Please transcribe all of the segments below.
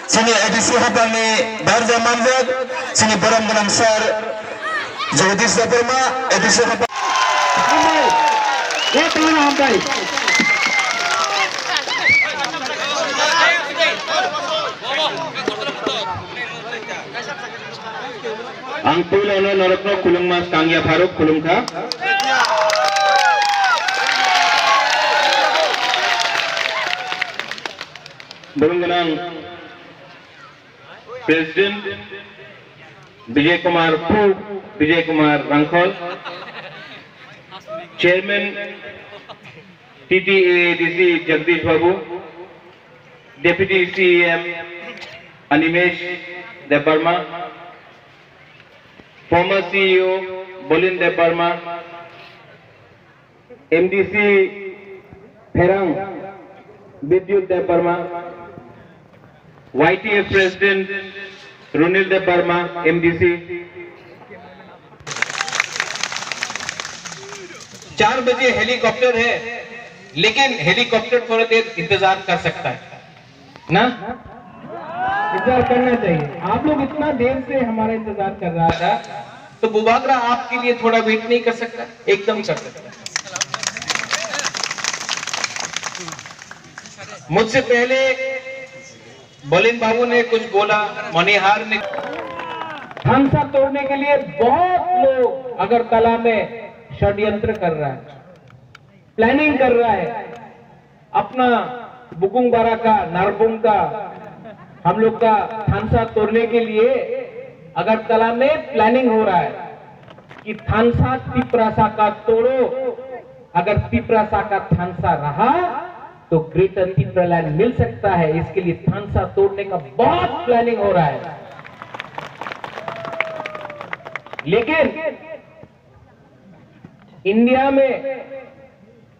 Sini edisi habang ni Barza Manzad, sini Baram Gulansar, Jagadish Daparma, edisi habang. Ang pula na narakno kulung mas Kangya Faruk kulung ka. Barunganang President Vijay Kumar Phu, Vijay Kumar Rangkhol, Chairman TTADC Jagdish Babu, Deputy CEM Animesh Debarma, former CEO Bolin Debarma, MDC Pherang Vidyut Debarma, YTF President Runil Debarma, MDC। 4 बजे helicopter है, लेकिन helicopter थोड़ा देर इंतजार कर सकता है ना, इंतजार करना चाहिए। आप लोग इतना देर से हमारा इंतजार कर रहा था, तो बुबागरा आपके लिए थोड़ा वेट नहीं कर सकता? एकदम कर सकता। मुझसे पहले बोलिन बाबू ने कुछ बोला, मणिहार ने थानसा तोड़ने के लिए बहुत लोग अगरतला में षड्यंत्र कर रहा है, प्लानिंग कर रहा है। अपना बुकुंगबारा का, नारबुंग का, हम लोग का थानसा तोड़ने के लिए अगरतला में प्लानिंग हो रहा है कि थानसा तिपरासा का तोड़ो। अगर तिपरासा का थानसा रहा तो ग्रेटर तिपरालैंड मिल सकता है। इसके लिए थानसा तोड़ने का बहुत प्लानिंग हो रहा है। लेकिन इंडिया में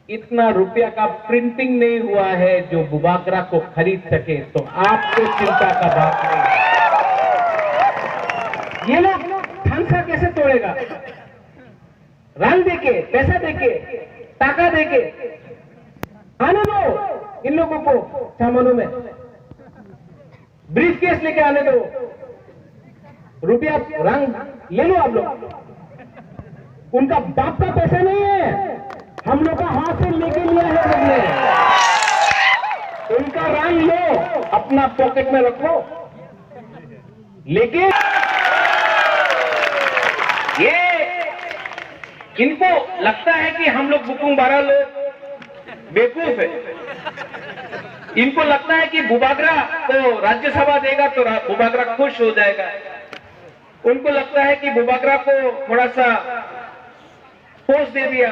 इतना रुपया का प्रिंटिंग नहीं हुआ है जो बुबागरा को खरीद सके, तो आपको चिंता का बात नहीं। ये लोग थानसा कैसे तोड़ेगा? रंग देके, पैसा देके, टाका देके आने दो इन लोगों को। सामानों में ब्रीफ केस लेके आने दो, रुपया रंग ले लो आप लोग। उनका बाप का पैसा नहीं है, हम लोग का हाथ से लेके लिया है हमने। उनका रंग लो, अपना पॉकेट में रखो। लेकिन ये इनको लगता है कि हम लोग बुकुंगबारा लोग बेवकूफ है। इनको लगता है कि बुबागरा को राज्यसभा देगा तो बुबागरा खुश हो जाएगा। उनको लगता है कि बुबागरा को थोड़ा सा पोस्ट दे दिया,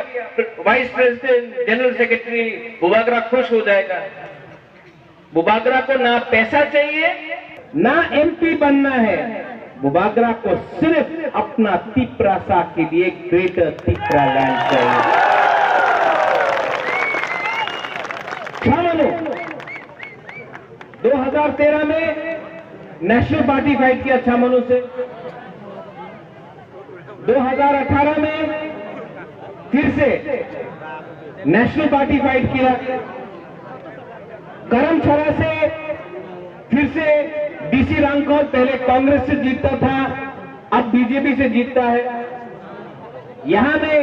vice president, general secretary, Bubagra खुश हो जाएगा। बुबागरा को ना पैसा चाहिए, ना एमपी बनना है। बुबागरा को सिर्फ अपना तिपरासा के लिए ग्रेटर तिपरालैंड चाहिए। 2013 में नेशनल पार्टी फाइट किया छामनू से। 2018 में फिर से नेशनल पार्टी फाइट किया। करमछड़ा से फिर से डीसी रामकौर पहले कांग्रेस से जीतता था, अब बीजेपी से जीतता है। यहां में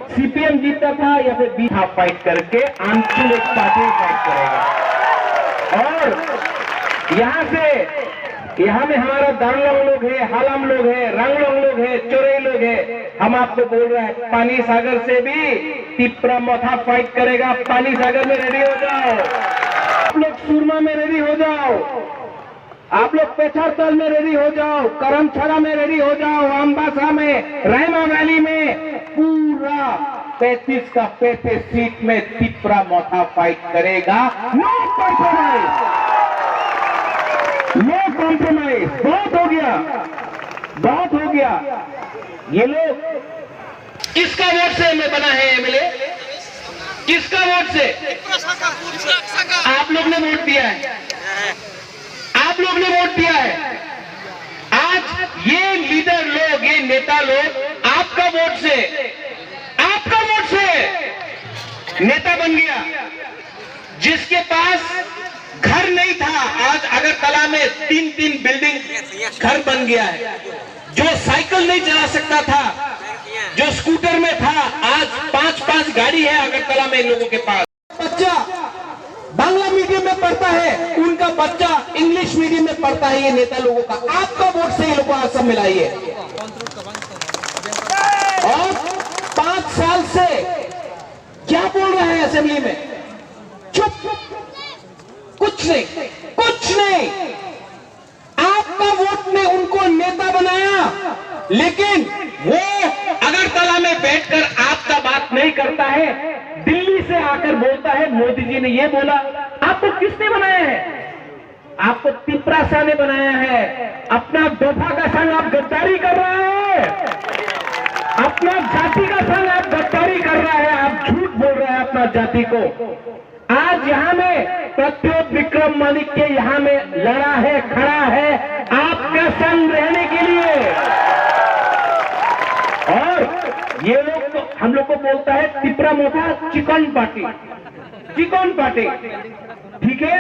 सीपीएम जीतता था या फिर बीजेपी फाइट करके आंचलिक पार्टी फाइट करेगा। और यहां में हमारा दारलोंग लोग है, हालम लोग है, रंगलोंग लोग है, चोरई लोग है। हम आपको बोल रहे हैं पानी सागर से भी तिपरा मोथा फाइट करेगा। पानी सागर में रेडी हो जाओ, आप लोग सुरमा में रेडी हो जाओ, आप लोग पेठरतल में रेडी हो जाओ, करमछड़ा में रेडी हो जाओ, अम्बासा में, रायमा वैली में, पूरा 35 का 35 सीट में तिपरा मोथा फाइट करेगा। No compromise, no compromise. बहुत हो गया, बहुत हो गया। ये लोग किसका वोट से में बना है एमएलए? किसका वोट से? आप लोग ने वोट दिया है, आप लोग ने वोट दिया है। आज ये लीडर लोग, ये नेता लोग आपका वोट से नेता बन गया। जिसके पास घर नहीं था, आज अगरतला में 3-3 बिल्डिंग घर बन गया है। जो साइकिल नहीं चला सकता था, जो स्कूटर में था, आज 5-5 गाड़ी है अगरतला में इन लोगों के पास। बच्चा बांग्ला मीडियम में पढ़ता है, उनका बच्चा इंग्लिश मीडियम में पढ़ता है। ये नेता लोगों का आपका वोट से ये लोगों को सब मिलाइए। और 5 साल से क्या बोल रहे हैं असेंबली में? चुप, कुछ नहीं, कुछ नहीं। आपका वोट ने उनको नेता बनाया, लेकिन वो अगरतला में बैठकर आपका बात नहीं करता है, दिल्ली से आकर बोलता है मोदी जी ने ये बोला। आपको किसने बनाया है? आपको तिपरा शाह ने बनाया है। अपना दोफा का संग आप गद्दारी कर रहा है, अपना जाति का संग आप गद्दारी कर रहा है, आप झूठ बोल रहे हैं अपना जाति को। आज यहां में प्रत्योत विक्रम मालिक के यहां में लड़ा है, खड़ा है आपका संग रहने के लिए। और ये लोग तो हम लोग को बोलता है तिपरा मोथा चिकन पार्टी, चिकन पार्टी। ठीक है,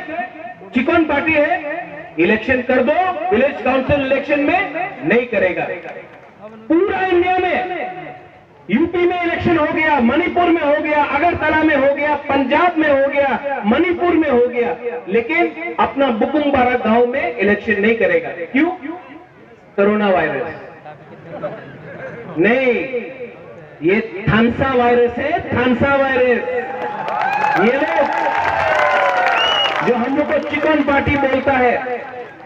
चिकन पार्टी है, इलेक्शन कर दो। विलेज काउंसिल इलेक्शन में नहीं करेगा। पूरा इंडिया में, यूपी में इलेक्शन हो गया, मणिपुर में हो गया, अगरतला में हो गया, पंजाब में हो गया, मणिपुर में हो गया, लेकिन अपना बुकुंबारा गांव में इलेक्शन नहीं करेगा। क्यों? कोरोना वायरस नहीं, ये थानसा वायरस है, थानसा वायरस। ये लोग जो हम लोग को चिकन पार्टी बोलता है,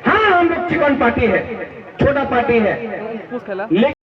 हाँ हम लोग चिकन पार्टी है, छोटा पार्टी है,